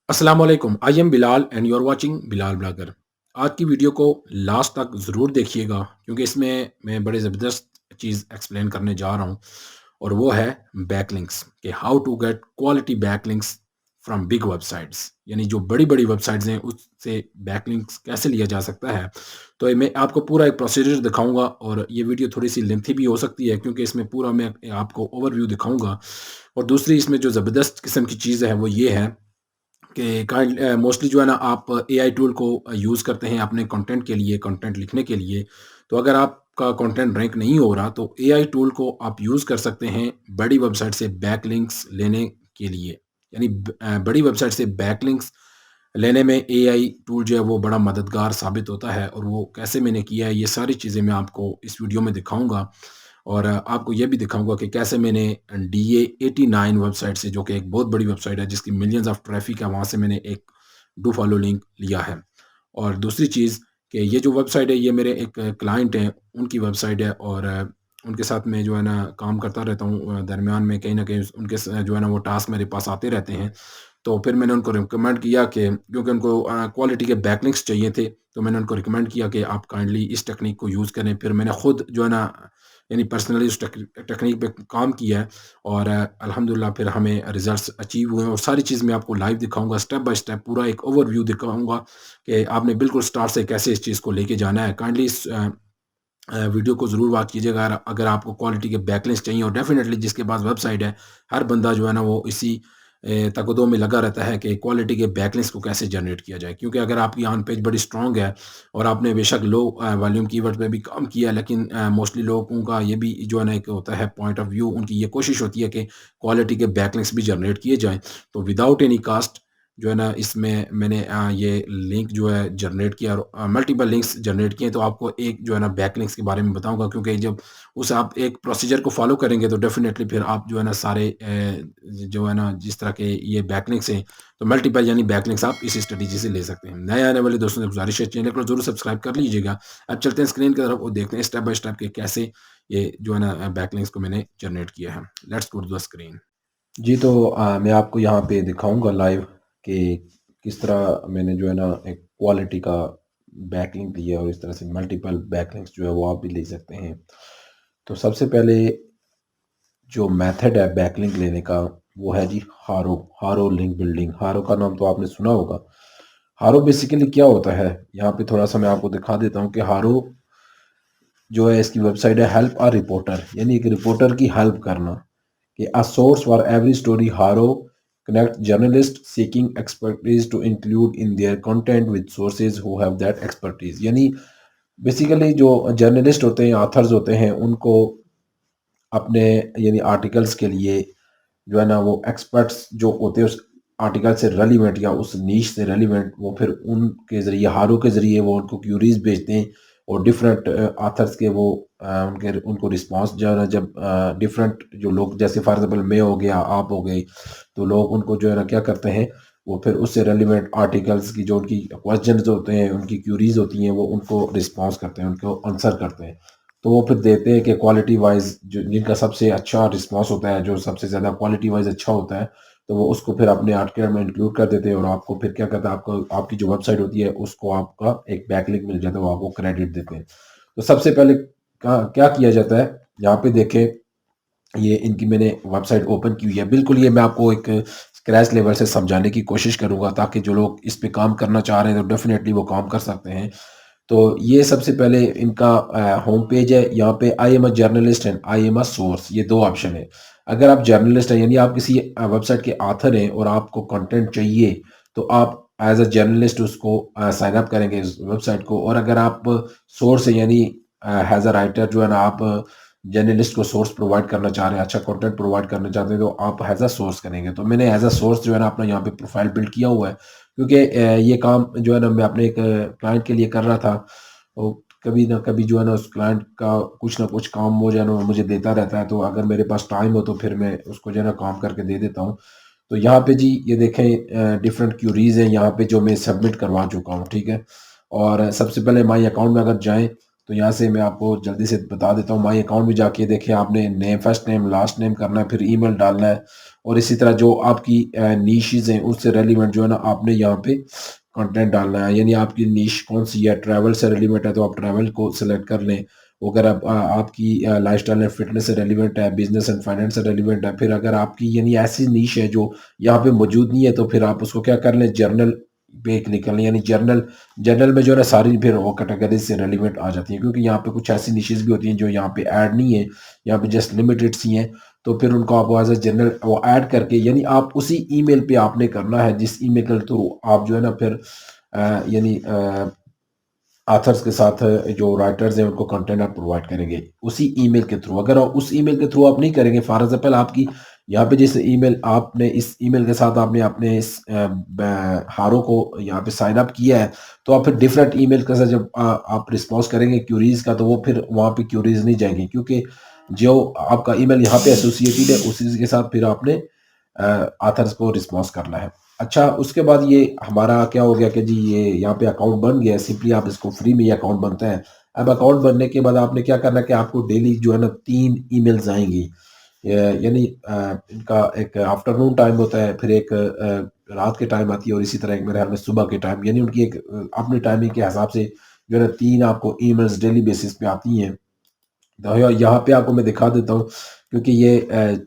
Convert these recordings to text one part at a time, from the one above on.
अस्सलाम वालेकुम। I am Bilal and you are watching Bilal blogger. आज की वीडियो को लास्ट तक ज़रूर देखिएगा क्योंकि इसमें मैं बड़े ज़बरदस्त चीज़ एक्सप्लेन करने जा रहा हूँ और वो है बैकलिंक्स कि how to get quality backlinks from big websites, यानी जो बड़ी बड़ी वेबसाइट्स हैं उससे बैकलिंक्स कैसे लिया जा सकता है। तो मैं आपको पूरा एक प्रोसीजर दिखाऊंगा और ये वीडियो थोड़ी सी लेंथी भी हो सकती है क्योंकि इसमें पूरा मैं आपको ओवरव्यू दिखाऊंगा। और दूसरी इसमें जो ज़बरदस्त किस्म की चीज़ है वो ये है कि मोस्टली जो है ना आप एआई टूल को यूज़ करते हैं अपने कंटेंट के लिए, कंटेंट लिखने के लिए। तो अगर आपका कंटेंट रैंक नहीं हो रहा तो एआई टूल को आप यूज़ कर सकते हैं बड़ी वेबसाइट से बैकलिंक्स लेने के लिए। यानी बड़ी वेबसाइट से बैकलिंक्स लेने में एआई टूल जो है वो बड़ा मददगार साबित होता है और वो कैसे मैंने किया है ये सारी चीज़ें मैं आपको इस वीडियो में दिखाऊँगा। और आपको ये भी दिखाऊँगा कि कैसे मैंने डीए 89 वेबसाइट से, जो कि एक बहुत बड़ी वेबसाइट है जिसकी मिलियंस ऑफ ट्रैफ़िक है, वहाँ से मैंने एक डू फॉलो लिंक लिया है। और दूसरी चीज़ कि ये जो वेबसाइट है ये मेरे एक क्लाइंट हैं, उनकी वेबसाइट है और उनके साथ मैं जो है ना काम करता रहता हूँ। दरमियान में कहीं न कहीं उनके जो है ना वो टास्क मेरे पास आते रहते हैं। तो फिर मैंने उनको रिकमेंड किया कि क्योंकि उनको क्वालिटी के बैकलिंक्स चाहिए थे, तो मैंने उनको रिकमेंड किया कि आप काइंडली इस टेक्नीक को यूज़ करें। फिर मैंने खुद जो है ना यानी पर्सनली उस टेक्नीक पे काम किया है और अल्हम्दुलिल्लाह फिर हमें रिज़ल्ट्स अचीव हुए हैं और सारी चीज़ मैं आपको लाइव दिखाऊँगा, स्टेप बाय स्टेप पूरा एक ओवरव्यू दिखाऊँगा कि आपने बिल्कुल स्टार्ट से कैसे इस चीज़ को लेके जाना है। काइंडली इस वीडियो को ज़रूर वॉच कीजिएगा अगर अगर आपको क्वालिटी के बैकलिंक्स चाहिए और डेफ़िनेटली जिसके पास वेबसाइट है, हर बंदा जो है ना वो इसी तकदो में लगा रहता है कि क्वालिटी के बैकलिंक्स को कैसे जनरेट किया जाए। क्योंकि अगर आपकी ऑन पेज बड़ी स्ट्रॉन्ग है और आपने बेशक लो वॉल्यूम कीवर्ड पे भी काम किया है, लेकिन मोस्टली लोगों का ये भी जो है ना एक होता है पॉइंट ऑफ व्यू, उनकी ये कोशिश होती है कि क्वालिटी के बैकलिंक्स भी जनरेट किए जाएँ। तो विदाउट एनी कॉस्ट जो है ना इसमें मैंने ये लिंक जो है जनरेट किया और मल्टीपल लिंक्स जनरेट किए। तो आपको एक जो है ना बैकलिंक्स के बारे में बताऊँगा क्योंकि जब उस आप एक प्रोसीजर को फ़ॉलो करेंगे तो डेफ़िनेटली फिर आप जो है ना सारे जो है ना जिस तरह के ये बैकलिंक्स हैं, तो मल्टीपल यानी बैकलिंक्स आप इसी स्ट्रेटजी से ले सकते हैं। नए आने वाले दोस्तों से गुज़ारिश है चैनल को ज़रूर सब्सक्राइब कर लीजिएगा। अब चलते हैं स्क्रीन की तरफ और देखते हैं स्टेप बाय स्टेप कि कैसे ये जो है ना बैकलिंक्स को मैंने जनरेट किया है। Let's go to the screen. जी, तो मैं आपको यहाँ पे दिखाऊँगा लाइव कि किस तरह मैंने जो है ना एक क्वालिटी का बैकलिंक दिया है और इस तरह से मल्टीपल बैकलिंक्स जो है वो आप भी ले सकते हैं। तो सबसे पहले जो मेथड है बैकलिंक लेने का वो है जी हारो। हारो लिंक बिल्डिंग। हारो का नाम तो आपने सुना होगा। हारो बेसिकली क्या होता है, यहाँ पे थोड़ा-सा मैं आपको दिखा देता हूँ कि हारो जो है इसकी वेबसाइट है हेल्प अ रिपोर्टर, यानी एक रिपोर्टर की हेल्प करना। कि a source for every story Haro connect journalists seeking expertise to include in their content with sources who have that expertise। यानी बेसिकली जो जर्नलिस्ट होते हैं, ऑथर्स होते हैं, उनको अपने यानी आर्टिकल्स के लिए जो है ना वो एक्सपर्ट्स जो होते हैं उस आर्टिकल से रेलिवेंट या उस नीश से रेलिवेंट, वो फिर उनके ज़रिए हारो के ज़रिए वो उनको क्यूरीज भेजते हैं और डिफरेंट आथर्स के वो उनके उनको रिस्पांस जो है ना जब डिफरेंट जो लोग जैसे फॉर एग्जांपल मैं हो गया, आप हो गए, तो लोग उनको जो है ना क्या करते हैं, वो फिर उससे रेलिवेंट आर्टिकल्स की जो उनकी क्वेश्चंस होते हैं, उनकी क्यूरीज होती हैं, वो उनको रिस्पांस करते हैं, उनको आंसर करते हैं। तो वो फिर देते हैं कि क्वालिटी वाइज जो जिनका सबसे अच्छा रिस्पांस होता है, जो सबसे ज़्यादा क्वालिटी वाइज अच्छा होता है, तो वो उसको फिर अपने आर्टिकल में इंक्लूड कर देते हैं और आपको फिर क्या कहता है, आपको आपकी जो वेबसाइट होती है उसको आपका एक बैकलिंक मिल जाता है, वो आपको क्रेडिट देते हैं। तो सबसे पहले क्या किया जाता है, यहाँ पे देखें, ये इनकी मैंने वेबसाइट ओपन की हुई है। बिल्कुल ये मैं आपको एक स्क्रैच लेवल से समझाने की कोशिश करूँगा ताकि जो लोग इस पे काम करना चाह रहे हैं तो डेफ़िनेटली वो काम कर सकते हैं। तो ये सबसे पहले इनका होम पेज है। यहाँ पे I am a journalist and I am a source, ये 2 ऑप्शन है। अगर आप जर्नलिस्ट हैं यानी आप किसी वेबसाइट के ऑथर हैं और आपको कंटेंट चाहिए, तो आप एज़ अ जर्नलिस्ट उसको साइन अप करेंगे इस वेबसाइट को। और अगर आप सोर्स है यानी एज़ अ राइटर जो है ना आप जर्नलिस्ट को सोर्स प्रोवाइड करना चाह रहे हैं, अच्छा कंटेंट प्रोवाइड करना चाहते हैं, तो आप एज़ अ सोर्स करेंगे। तो मैंने एज़ अ सोर्स जो है ना अपना यहाँ पे प्रोफाइल बिल्ड किया हुआ है क्योंकि ये काम जो है ना मैं अपने एक क्लाइंट के लिए कर रहा था। तो कभी ना कभी जो है ना उस क्लाइंट का कुछ ना कुछ काम वो जो है ना मुझे देता रहता है, तो अगर मेरे पास टाइम हो तो फिर मैं उसको जो है ना काम करके दे देता हूँ। तो यहाँ पे जी ये देखें डिफरेंट क्यूरीज हैं यहाँ पे जो मैं सबमिट करवा चुका हूँ, ठीक है। और सबसे पहले माई अकाउंट में अगर जाएं तो यहाँ से मैं आपको जल्दी से बता देता हूँ। माई अकाउंट में जाके देखिए, आपने name, first name, last name करना है, फिर ईमेल डालना है और इसी तरह जो आपकी नीशेज़ हैं उससे रेलिवेंट जो है ना आपने यहाँ पे कंटेंट डालना है। यानी आपकी नीश कौन-सी है, ट्रैवल से रिलेवेंट है तो आप ट्रैवल को सेलेक्ट कर लें। अगर आप आपकी लाइफ़स्टाइल एंड फिटनेस से रिलेवेंट है, बिज़नेस एंड फाइनेंस से रिलेवेंट है, फिर अगर आपकी यानी ऐसी नीश है जो यहाँ पे मौजूद नहीं है तो फिर आप उसको क्या कर लें, जर्नल पे क्लिक कर लें। यानी जर्नल जर्नल में जो है ना सारी फिर वो कैटेगरीज़ से रिलेवेंट आ जाती हैं, क्योंकि यहाँ पे कुछ ऐसी निशेज़ भी होती हैं जो यहाँ पे ऐड नहीं है, यहाँ पे जस्ट लिमिटेड सी हैं। तो फिर उनको आप एज़ अ जनरल वो ऐड करके यानी आप उसी ईमेल पे आपने करना है जिस ईमेल के थ्रू आप जो है ना फिर यानी ऑथर्स के साथ जो राइटर्स हैं उनको कंटेंट आप प्रोवाइड करेंगे उसी ईमेल के थ्रू। अगर आप उस ईमेल के थ्रू आप नहीं करेंगे, फॉर एग्जांपल आपकी यहाँ पे जिस ईमेल आपने इस ईमेल के साथ आपने अपने इस हारों को यहाँ पे साइन अप किया है, तो आप फिर डिफरेंट ईमेल के साथ जब आप रिस्पॉन्स करेंगे क्यूरीज का, तो वो फिर वहाँ पे क्यूरीज नहीं जाएंगे, क्योंकि जो आपका ईमेल यहाँ पे एसोसिएटेड है उसी के साथ फिर आपने ऑथर्स को रिस्पॉन्स करना है। अच्छा, उसके बाद ये हमारा क्या हो गया कि जी ये यहाँ पे अकाउंट बन गया है, सिंपली आप इसको फ्री में ये अकाउंट बनता है। अब अकाउंट बनने के बाद आपने क्या करना है कि आपको डेली जो है ना 3 ईमेल्स आएँगी। यानी इनका एक आफ्टरनून टाइम होता है, फिर एक रात के टाइम आती है और इसी तरह एक मेरे ख्याल में सुबह के टाइम, यानी उनकी एक अपनी टाइमिंग के हिसाब से जो है ना 3 आपको ईमेल्स डेली बेसिस पे आती हैं। तो यहाँ पे आपको मैं दिखा देता हूँ, क्योंकि ये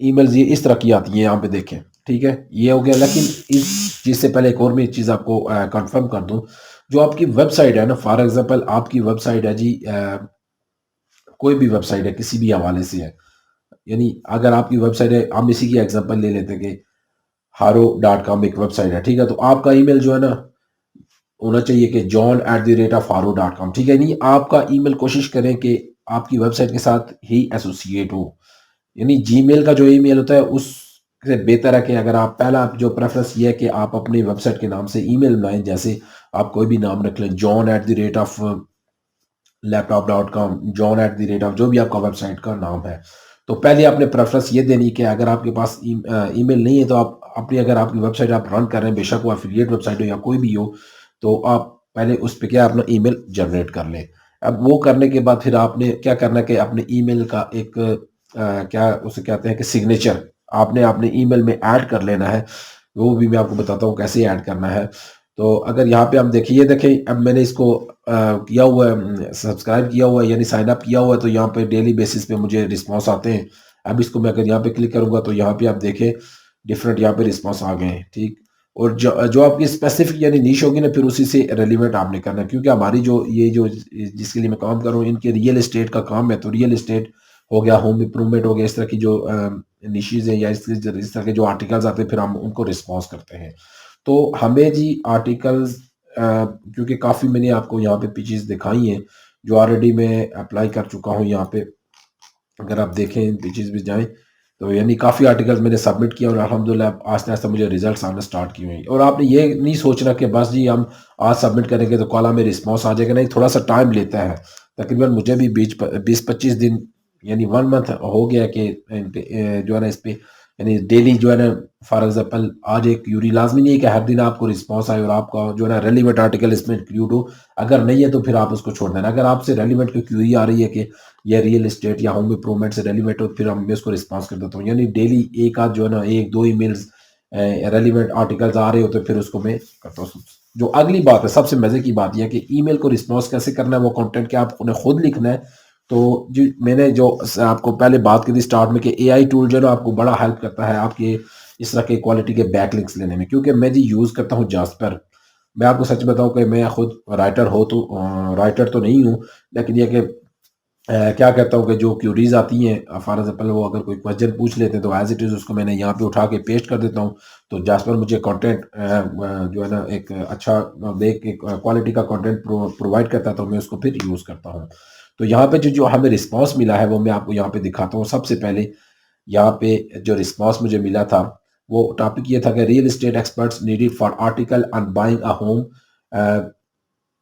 ईमेल्स ये इस तरह की आती हैं, यहाँ पे देखें, ठीक है? ये हो गया, लेकिन इस चीज़ से पहले एक और मैं चीज़ आपको कंफर्म कर दूँ, जो आपकी वेबसाइट है ना, फॉर एग्ज़ाम्पल आपकी वेबसाइट है जी कोई भी वेबसाइट है, किसी भी हवाले से है, यानी अगर आपकी वेबसाइट है, हम इसी की एग्ज़ाम्पल ले लेते हैं कि haro.com एक वेबसाइट है, ठीक है? तो आपका ईमेल जो है ना होना चाहिए कि john@haro.com, ठीक है? यानी आपका ईमेल कोशिश करें कि आपकी वेबसाइट के साथ ही एसोसिएट हो। यानी जीमेल का जो ईमेल होता है उससे बेहतर है कि अगर आप पहला जो प्रेफरेंस ये है कि आप अपनी वेबसाइट के नाम से ईमेल बनाएं, जैसे आप कोई भी नाम रख लें, john@laptop.com, john@ जो भी आपका वेबसाइट का नाम है। तो पहले आपने प्रेफरेंस ये देनी कि अगर आपके पास ईमेल नहीं है तो आप अपनी, अगर आपकी वेबसाइट आप रन कर रहे हैं, बेशक वो एफिलिएट वेबसाइट हो या कोई भी हो, तो आप पहले उस पे क्या अपना ईमेल जनरेट कर लें। अब वो करने के बाद फिर आपने क्या करना है कि अपने ईमेल का एक क्या उसे कहते हैं कि सिग्नेचर आपने अपने ईमेल में ऐड कर लेना है। वो भी मैं आपको बताता हूँ कैसे ऐड करना है। तो अगर यहाँ पे हम देखिए, ये देखें, अब मैंने इसको किया हुआ है, सब्सक्राइब किया हुआ है, यानी साइन अप किया हुआ है, तो यहाँ पे डेली बेसिस पे मुझे रिस्पॉन्स आते हैं। अब इसको मैं अगर यहाँ पे क्लिक करूँगा तो यहाँ पे आप देखें डिफरेंट यहाँ पे रिस्पॉन्स आ गए हैं, ठीक। और जो जो आपकी स्पेसिफिक यानी नीश होगी ना, फिर उसी से रेलिवेंट आपने करना है, क्योंकि हमारी जो ये जो जिसके लिए मैं काम कर रहा हूँ, इनके रियल एस्टेट का काम है, तो रियल एस्टेट हो गया, होम इम्प्रूवमेंट हो गया, इस तरह की जो निशीज हैं या इस तरह के जो आर्टिकल्स आते हैं, फिर हम उनको रिस्पॉन्स करते हैं। तो हमें जी आर्टिकल्स क्योंकि काफ़ी मैंने आपको यहाँ पे पिचेस दिखाई हैं जो ऑलरेडी मैं अप्लाई कर चुका हूँ यहाँ पे। अगर आप देखें इन पिचेस भी जाएँ, तो यानी काफ़ी आर्टिकल्स मैंने सबमिट किया और अल्हम्दुलिल्लाह आहिस्ता-आहिस्ता मुझे रिजल्ट्स आना स्टार्ट किए हुए हैं। और आपने ये नहीं सोचना कि बस जी हम आज सबमिट करेंगे तो कल हमें रिस्पॉन्स आ जाएगा, नहीं, थोड़ा-सा टाइम लेता है। तकरीबन मुझे भी 20-25 दिन यानी 1 मंथ हो गया कि जो है ना इस पे यानी डेली जो है ना, फॉर एग्ज़ाम्पल आज एक क्यूरी, लाज़मी नहीं है कि हर दिन आपको रिस्पॉन्स आए और आपका जो है ना रेलेवेंट आर्टिकल इसमें इंक्लूड हो। अगर नहीं है तो फिर आप उसको छोड़ देना। अगर आपसे रेलेवेंट कोई क्यूरी आ रही है कि या रियल एस्टेट या होम इम्प्रूवमेंट से रेलिवेंट हो, फिर हम मैं उसको रिस्पॉन्स कर देता हूँ। यानी डेली एक आध जो है ना 1-2 ईमेल्स रेलिवेंट आर्टिकल्स आ रहे होते हैं, फिर उसको मैं करता हूँ। जो अगली बात है, सबसे मज़े की बात यह है कि ईमेल को रिस्पॉन्स कैसे करना है, वो कंटेंट क्या आपने खुद लिखना है। तो जी मैंने जो आपको पहले बात की थी स्टार्ट में कि एआई टूल जो है ना आपको बड़ा हेल्प करता है आपके इस तरह के क्वालिटी के बैकलिंक्स लेने में, क्योंकि मैं जी यूज़ करता हूँ जास्पर। मैं आपको सच बताऊँ कि मैं खुद राइटर तो नहीं हूँ, लेकिन ये कि क्या करता हूँ कि जो क्यूरीज आती हैं, फॉर एग्जाम्पल वो अगर कोई क्वेश्चन पूछ लेते हैं तो एज इट इज़ उसको मैंने यहाँ पे उठा के पेस्ट कर देता हूँ। तो जास्पर मुझे कंटेंट जो है ना एक अच्छा देख के क्वालिटी का कंटेंट प्रोवाइड करता है, तो मैं उसको फिर यूज़ करता हूँ। तो यहाँ पे जो जो हमें रिस्पॉन्स मिला है वो मैं आपको यहाँ पे दिखाता हूँ। सबसे पहले यहाँ पे जो रिस्पॉन्स मुझे मिला था, वो टॉपिक ये था कि real estate experts needed for article on buying a home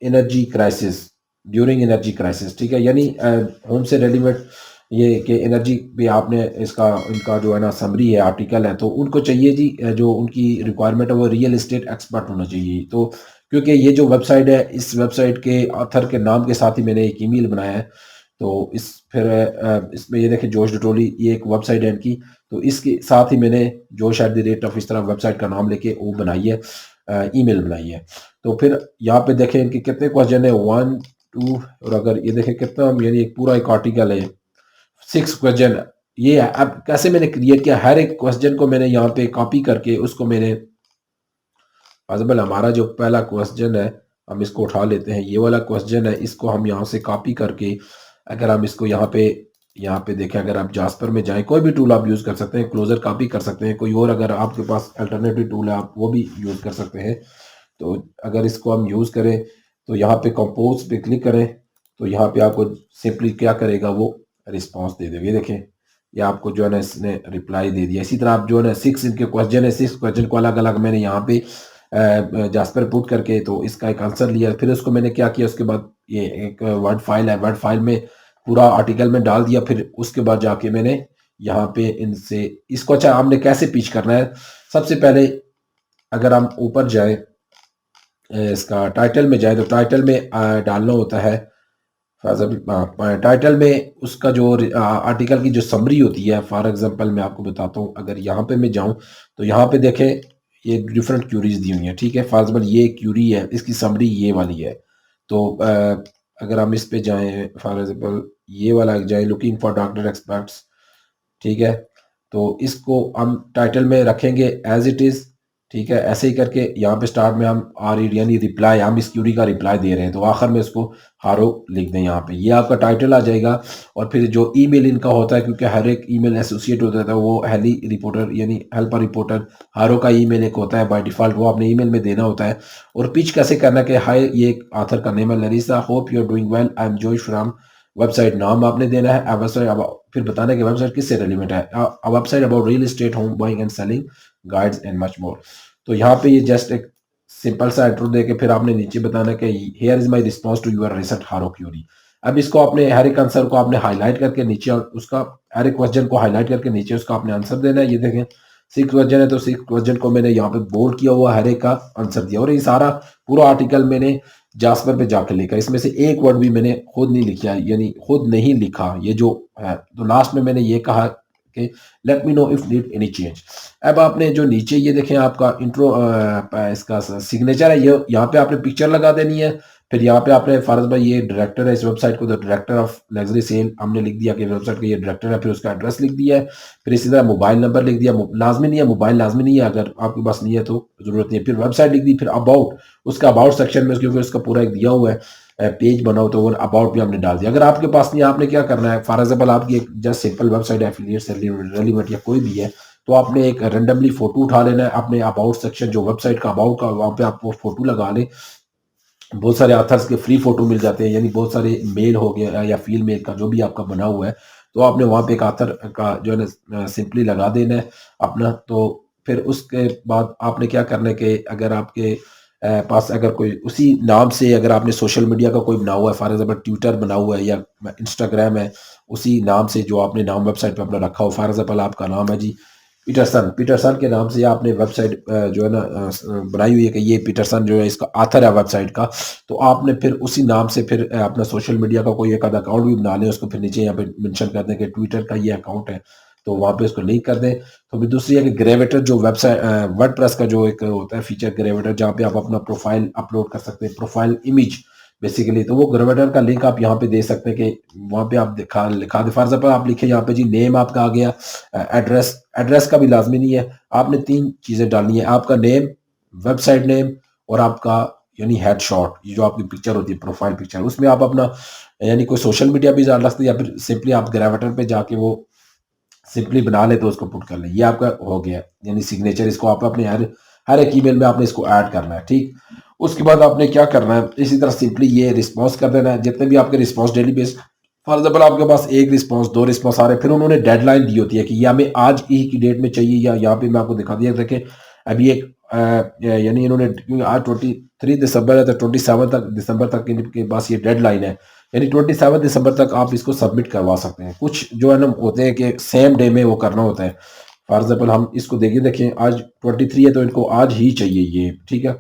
energy crisis during energy crisis, ठीक है। यानी होम से रेलिवेंट ये कि एनर्जी पे आपने इसका इनका जो है ना समरी है, आर्टिकल है, तो उनको चाहिए जी जो उनकी रिक्वायरमेंट है वो रियल एस्टेट एक्सपर्ट होना चाहिए। तो क्योंकि ये जो वेबसाइट है, इस वेबसाइट के ऑथर के नाम के साथ ही मैंने एक ईमेल बनाया है, तो इसमें ये देखिए जोश डिटोली, ये एक वेबसाइट है इनकी। तो इसके साथ ही मैंने जोश एट द रेट ऑफ इस तरह वेबसाइट का नाम लेके वो बनाई है, ईमेल बनाई है। तो फिर यहाँ पे देखें इनके कितने क्वेश्चन है, 1 2, और अगर ये देखें कितना, यानी एक पूरा एक आर्टिकल है, 6 क्वेश्चन ये है। अब कैसे मैंने क्रिएट किया, हर एक क्वेश्चन को मैंने यहाँ पे कॉपी करके उसको मैंने, पॉसिबल हमारा जो पहला क्वेश्चन है हम इसको उठा लेते हैं, ये वाला क्वेश्चन है, इसको हम यहाँ से कॉपी करके अगर हम इसको यहाँ पे देखें, अगर आप जास्पर में जाएं, कोई भी टूल आप यूज़ कर सकते हैं, क्लोजर कॉपी कर सकते हैं, कोई और अगर आपके पास अल्टरनेटिव टूल है आप वो भी यूज़ कर सकते हैं। तो अगर इसको हम यूज़ करें तो यहाँ पे कंपोज पे क्लिक करें, तो यहाँ पे आपको सिंपली क्या करेगा, वो रिस्पॉन्स दे देगा। ये देखें, ये आपको जो है ना इसने रिप्लाई दे दिया। इसी तरह आप जो है ना 6 इनके क्वेश्चन है, 6 क्वेश्चन को अलग अलग मैंने यहाँ पे जास्पर पुट करके तो इसका एक आंसर लिया। फिर उसको मैंने क्या किया, उसके बाद ये एक वर्ड फाइल है, वर्ड फाइल में पूरा आर्टिकल में डाल दिया। फिर उसके बाद जाके मैंने यहाँ पे इनसे इसको, अच्छा हमने कैसे पिच करना है, सबसे पहले अगर हम ऊपर जाए इसका टाइटल में जाए, तो टाइटल में डालना होता है, टाइटल में उसका जो आर्टिकल की जो समरी होती है। फॉर एग्जांपल मैं आपको बताता हूँ, अगर यहाँ पे मैं जाऊँ तो यहाँ पे देखें ये डिफरेंट क्यूरीज दी हुई हैं, ठीक है। फॉर एग्जांपल ये क्यूरी है, इसकी समरी ये वाली है। तो अगर हम इस पे जाएं, फॉर एग्जांपल ये वाला जाएं, लुकिंग फॉर डॉक्टर एक्सपर्ट्स, ठीक है। तो इसको हम टाइटल में रखेंगे एज इट इज़, ठीक है। ऐसे ही करके यहाँ पे स्टार्ट में हम आर यानी रिप्लाई, हम इस क्यूरी का रिप्लाई दे रहे हैं, तो आखिर में इसको हारो लिख दें यहाँ पे, ये आपका टाइटल आ जाएगा। और फिर जो ईमेल इनका होता है, क्योंकि हर एक ईमेल एसोसिएट होता है, वो हेली रिपोर्टर यानी हेल्पर रिपोर्टर हारो का ईमेल एक होता है बाय डिफॉल्ट, वो आपने ईमेल में देना होता है। और पिच कैसे करना है कि हाय, ये एक ऑथर का नेम है Larissa, hope you are doing well, I am Josh from, website नाम आपने देना है, वेबसाइट फिर बताना है कि वेबसाइट किससे रिलेवेंट है, website about real estate, home buying and selling, guides and much more. तो यहाँ पे ये जस्ट एक सिंपल सा इंट्रो देके फिर आपने नीचे बताना कि here is my response to your recent HARO query. अब इसको आपने हर एक आंसर को आपने हाईलाइट करके नीचे, और उसका हर एक क्वेश्चन को हाईलाइट करके नीचे उसका आपने आंसर देना है। ये देखें 6 क्वेश्चन है, तो 6 क्वेश्चन को मैंने यहाँ पे बोल्ड किया हुआ, हर एक का आंसर दिया। और ये सारा पूरा आर्टिकल मैंने जास्पर पे जाके लिखा, इसमें से एक वर्ड भी मैंने खुद नहीं लिखा, यानी खुद नहीं लिखा ये जो है। तो लास्ट में मैंने ये कहा कि let me know if need any change. अब आपने जो नीचे ये देखें आपका इंट्रो, इसका सिग्नेचर है, ये यहाँ पे आपने पिक्चर लगा देनी है। फिर यहाँ पे आपने फारज भाई ये डायरेक्टर है इस वेबसाइट को, the director of luxury sale, हमने लिख दिया कि वेबसाइट का ये डायरेक्टर है। फिर उसका एड्रेस लिख दिया है। फिर इसी तरह मोबाइल नंबर लिख दिया, लाजमी नहीं है, मोबाइल लाजमी नहीं है, अगर आपके पास नहीं है तो जरूरत नहीं है। फिर वेबसाइट लिख दी। फिर अबाउट, उसका अबाउट सेक्शन में क्योंकि उसका पूरा एक दिया हुआ है पेज बनाओ, तो वो अबाउट भी हमने डाल दिया। अगर आपके पास नहीं है, आपने क्या करना है, फॉर एग्जाम्पल आपकी एक जस्ट सिंपल वेबसाइट एफिलिएट से रेलिवेंट या कोई भी है, तो आपने एक रैंडमली फोटो उठा लेना है, अपने अबाउट सेक्शन जो वेबसाइट का अबाउट का, वहाँ पे आप वो फोटो लगा लें। बहुत सारे ऑथर्स के फ्री फोटो मिल जाते हैं, यानी बहुत सारे मेल हो गया या फील मेल का जो भी आपका बना हुआ है, तो आपने वहाँ पे एक ऑथर का जो है ना सिंपली लगा देना है अपना। तो फिर उसके बाद आपने क्या करना है कि अगर आपके पास अगर कोई उसी नाम से, अगर आपने सोशल मीडिया का कोई बना हुआ है, फॉर एग्जाम्पल ट्विटर बना हुआ है या इंस्टाग्राम है, उसी नाम से जो आपने नाम वेबसाइट पे अपना रखा हो, फॉर एग्जाम्पल आपका नाम है जी पीटरसन, पीटरसन के नाम से आपने वेबसाइट जो है ना बनाई हुई है कि ये पीटरसन जो है इसका आथर है वेबसाइट का, तो आपने फिर उसी नाम से फिर अपना सोशल मीडिया का कोई एक आधा अकाउंट भी बना लें, उसको फिर नीचे यहाँ पे मेंशन कर दें कि ट्विटर का ये अकाउंट है, तो वहाँ पे उसको लिंक कर दें। तो फिर दूसरी है कि ग्रेवेटर, जो वेबसाइट वर्डप्रेस का जो एक होता है फीचर ग्रेवेटर, जहाँ पे आप अपना प्रोफाइल अपलोड कर सकते हैं, प्रोफाइल इमेज बेसिकली, तो वो ग्रेवेटर का लिंक आप यहाँ पे दे सकते हैं कि वहाँ पे आप लिखा दे। फॉर एग्जाम्पल आप लिखे यहाँ पे जी नेम आपका आ गया, एड्रेस, एड्रेस का भी लाजमी नहीं है, आपने 3 चीज़ें डालनी है, आपका नेम, वेबसाइट नेम, और आपका यानी हेडशॉट, ये जो आपकी पिक्चर होती है प्रोफाइल पिक्चर, उसमें आप अपना यानी कोई सोशल मीडिया भी डाल सकते हैं, या फिर सिंपली आप ग्रेवेटर पे जाके वो सिंपली बना ले तो उसको पुट कर ले, ये आपका हो गया यानी सिग्नेचर। इसको आप अपने हर हर एक ईमेल में आपने इसको ऐड करना है, ठीक। उसके बाद आपने क्या करना है, इसी तरह सिंपली ये रिस्पॉन्स कर देना है, जितने भी आपके response daily based, for example आपके पास एक रिस्पॉन्स, 2 रिस्पॉन्स आ रहे हैं, फिर उन्होंने डेडलाइन दी होती है कि ये हमें आज ही की डेट में चाहिए, या यहाँ पे मैं आपको दिखा दिया देखें अभी एक यानी इन्होंने, क्योंकि आज 23 दिसंबर है, तो 27 दिसंबर तक इनके पास ये डेडलाइन है, यानी 27 दिसंबर तक आप इसको सबमिट करवा सकते हैं। कुछ जो है ना होते हैं कि सेम डे में वो करना होता है, फॉर एग्जाम्पल हम इसको देखिए, देखें आज 23 है तो इनको आज ही चाहिए ये, ठीक है।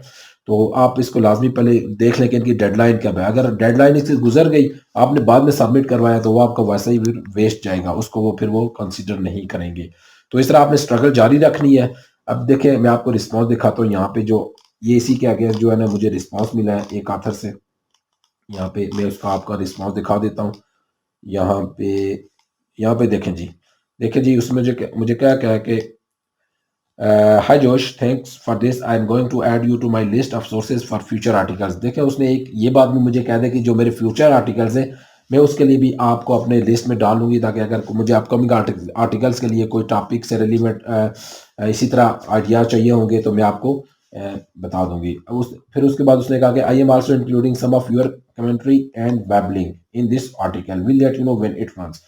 तो आप इसको लाजमी पहले देख लें कि इनकी डेडलाइन कब है। अगर डेडलाइन इससे गुजर गई, आपने बाद में सबमिट करवाया, तो वो आपका वैसा ही वेस्ट जाएगा, उसको वो फिर वो कंसिडर नहीं करेंगे। तो इस तरह आपने स्ट्रगल जारी रखनी है। अब देखें, मैं आपको रिस्पॉन्स दिखाता हूँ। यहाँ पे जो ये इसी के आगे जो है ना, मुझे रिस्पॉन्स मिला है एक आथर से। यहाँ पे मैं उसका आपका रिस्पॉन्स दिखा देता हूँ। यहाँ पे यहाँ पे देखें जी, देखें जी, उसमें मुझे क्या क्या है कि hi Josh, thanks for this, I am going to add you to my list of sources for future articles. देखें, उसने एक ये बात भी मुझे कह दे कि जो मेरे फ्यूचर आर्टिकल्स हैं, मैं उसके लिए भी आपको अपने लिस्ट में डालूंगी, ताकि अगर मुझे अपकमिंग आर्टिकल्स के लिए कोई टॉपिक से रिलेवेंट इसी तरह आइडिया चाहिए होंगे तो मैं आपको बता दूंगी। फिर उसके बाद उसने कहा कि I am also including some of your commentary and babbling in this article, will let you know when it runs.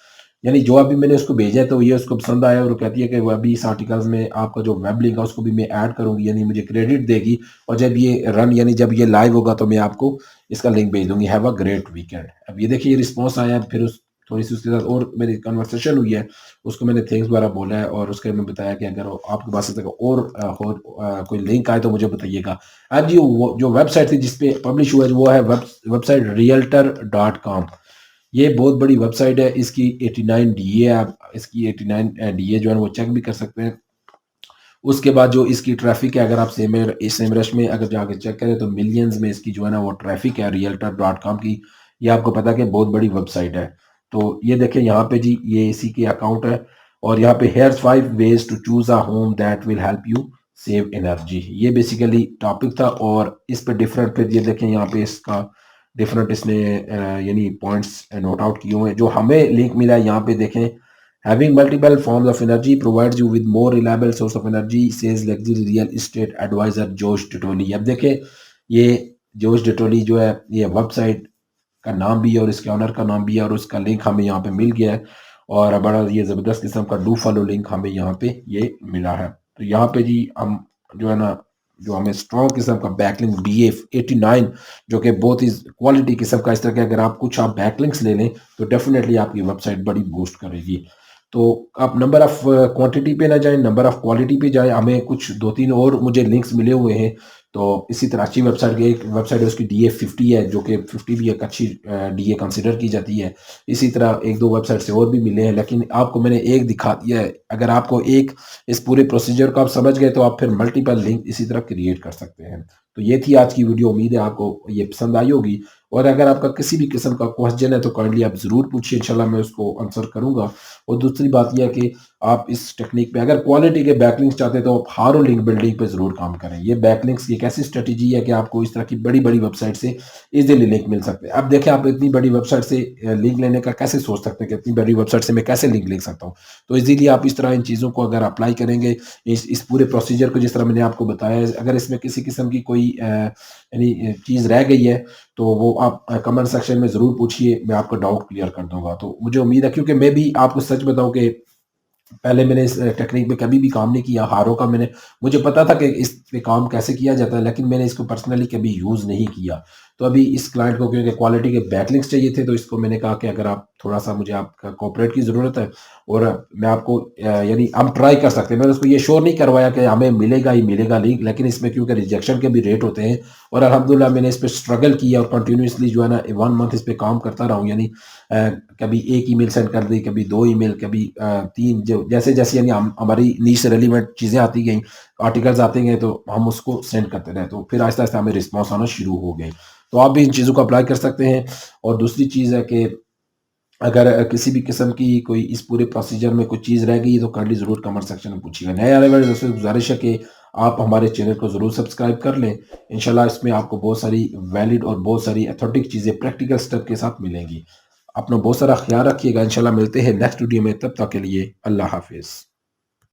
यानी जो अभी मैंने उसको भेजा है तो ये उसको पसंद आया, और वो कहती है कि वो अभी इस आर्टिकल्स में आपका जो वेब लिंक है उसको भी मैं ऐड करूंगी, यानी मुझे क्रेडिट देगी। और जब ये रन, यानी जब ये लाइव होगा तो मैं आपको इसका लिंक भेज दूंगी। Have a great weekend. अब ये देखिए, ये रिस्पॉन्स आया है। फिर उस थोड़ी सी उसके साथ और मेरी कन्वर्सेशन हुई है, उसको मैंने थैंक्स वगैरह बोला है, और उसके मैं बताया कि अगर आपके पास इस तरह का और कोई लिंक आए तो मुझे बताइएगा। अब जी वो जो वेबसाइट थी जिसपे पब्लिश हुआ है, वो है वेबसाइट realtor.com। ये बहुत बड़ी वेबसाइट है। इसकी 89 डीए है, आप इसकी 89 डीए जो है वो चेक भी कर सकते हैं। उसके बाद जो इसकी ट्रैफिक है, अगर आप सेमरश में अगर जाके चेक करें तो मिलियंस में इसकी जो है ना वो ट्रैफिक है realtor.com की। ये आपको पता है कि बहुत बड़ी वेबसाइट है। तो ये देखें यहाँ पे जी, ये इसी की अकाउंट है, और यहाँ पे here's 5 ways to choose a home that will help you save energy, ये बेसिकली टॉपिक था। और इस पे डिफरेंट, फिर ये देखें यहाँ पे इसका डिफरेंट इसने यानी पॉइंट्स नोट आउट किए हुए हैं। जो हमें लिंक मिला है यहाँ पे देखें, having multiple forms of energy provides you with more reliable source of energy, says luxury real estate advisor जोश डिटोली। अब देखें, ये जोश डिटोली जो है, ये वेबसाइट का नाम भी है और इसके ऑनर का नाम भी है, और उसका लिंक हमें यहाँ पे मिल गया है, और बड़ा ये ज़बरदस्त किस्म का डू फॉलो लिंक हमें यहाँ पे ये मिला है। तो यहाँ पे जी हम जो है ना, जो हमें स्ट्रॉन्ग किस्म का बैकलिंक BA89, जो कि बहुत ही क्वालिटी किस्म का, इस तरह के अगर आप कुछ आप बैकलिंक्स ले लें तो डेफिनेटली आपकी वेबसाइट बड़ी बूस्ट करेगी। तो आप नंबर ऑफ क्वांटिटी पे ना जाएं, नंबर ऑफ क्वालिटी पे जाएं। हमें कुछ दो तीन और मुझे लिंक्स मिले हुए हैं। तो इसी तरह अच्छी वेबसाइट की एक वेबसाइट है, उसकी DA50 है, जो कि 50 भी एक अच्छी DA कंसिडर की जाती है। इसी तरह एक दो वेबसाइट से और भी मिले हैं, लेकिन आपको मैंने एक दिखा दिया है। अगर आपको एक इस पूरे प्रोसीजर को आप समझ गए तो आप फिर मल्टीपल लिंक इसी तरह क्रिएट कर सकते हैं। तो ये थी आज की वीडियो, उम्मीद है आपको ये पसंद आई होगी। और अगर आपका किसी भी किस्म का क्वेश्चन है तो काइंडली आप ज़रूर पूछिए, इंशाल्लाह मैं उसको आंसर करूंगा। और दूसरी बात यह है कि आप इस टेक्निक पे अगर क्वालिटी के बैकलिंक्स चाहते हैं तो आप हारो लिंक बिल्डिंग पे जरूर काम करें। ये बैकलिंक्स की एक ऐसी स्ट्रेटेजी है कि आपको इस तरह की बड़ी बड़ी वेबसाइट से इजीली लिंक मिल सकते हैं। अब देखें, आप इतनी बड़ी वेबसाइट से लिंक लेने का कैसे सोच सकते हैं कि इतनी बड़ी वेबसाइट से मैं कैसे लिंक ले सकता हूँ। तो इजीली आप इस तरह इन चीज़ों को अगर अप्लाई करेंगे, इस पूरे प्रोसीजर को जिस तरह मैंने आपको बताया है, अगर इसमें किसी किस्म की कोई यानी चीज़ रह गई है तो वो आप कमेंट सेक्शन में ज़रूर पूछिए, मैं आपका डाउट क्लियर कर दूंगा। तो मुझे उम्मीद है, क्योंकि मैं भी आपको सच बताऊं कि पहले मैंने इस टेक्निक पे कभी भी काम नहीं किया, हारों का मैंने, मुझे पता था कि इस पे काम कैसे किया जाता है, लेकिन मैंने इसको पर्सनली कभी यूज़ नहीं किया। तो अभी इस क्लाइंट को क्योंकि क्वालिटी के बैकलिंक्स चाहिए थे, तो इसको मैंने कहा कि अगर आप थोड़ा सा, मुझे आपका कोऑपरेट की ज़रूरत है, और मैं आपको यानी हम ट्राई कर सकते हैं। मैंने उसको ये श्योर नहीं करवाया कि हमें मिलेगा ही मिलेगा लिंक, लेकिन इसमें क्योंकि रिजेक्शन के भी रेट होते हैं, और अल्हम्दुलिल्लाह मैंने इस पर स्ट्रगल किया और कंटिन्यूसली जो है ना 1 मंथ इस पर काम करता रहा हूँ। यानी कभी एक ईमेल सेंड कर दी, कभी दो ईमेल, कभी तीन, जो जैसे जैसे यानी हमारी नीश से रेलिवेंट चीज़ें आती गई, आर्टिकल्स आते गए, तो हम उसको सेंड करते रहे, तो फिर आहिस्ता आहिस्ता हमें रिस्पॉन्स आना शुरू हो गए। तो आप भी इन चीज़ों को अप्लाई कर सकते हैं। और दूसरी चीज़ है कि अगर किसी भी किस्म की कोई इस पूरे प्रोसीजर में कोई चीज़ रह गई तो काइंडली ज़रूर कमेंट सेक्शन में पूछिएगा। नए आने वाले दोस्तों से गुजारिश है कि आप हमारे चैनल को ज़रूर सब्सक्राइब कर लें। इंशाल्लाह इसमें आपको बहुत सारी वैलिड और बहुत सारी अथेंटिक चीज़ें प्रैक्टिकल स्टेप के साथ मिलेंगी। अपना बहुत सारा ख्याल रखिएगा। इंशाल्लाह मिलते हैं नेक्स्ट वीडियो में, तब तक के लिए अल्लाह हाफिज़।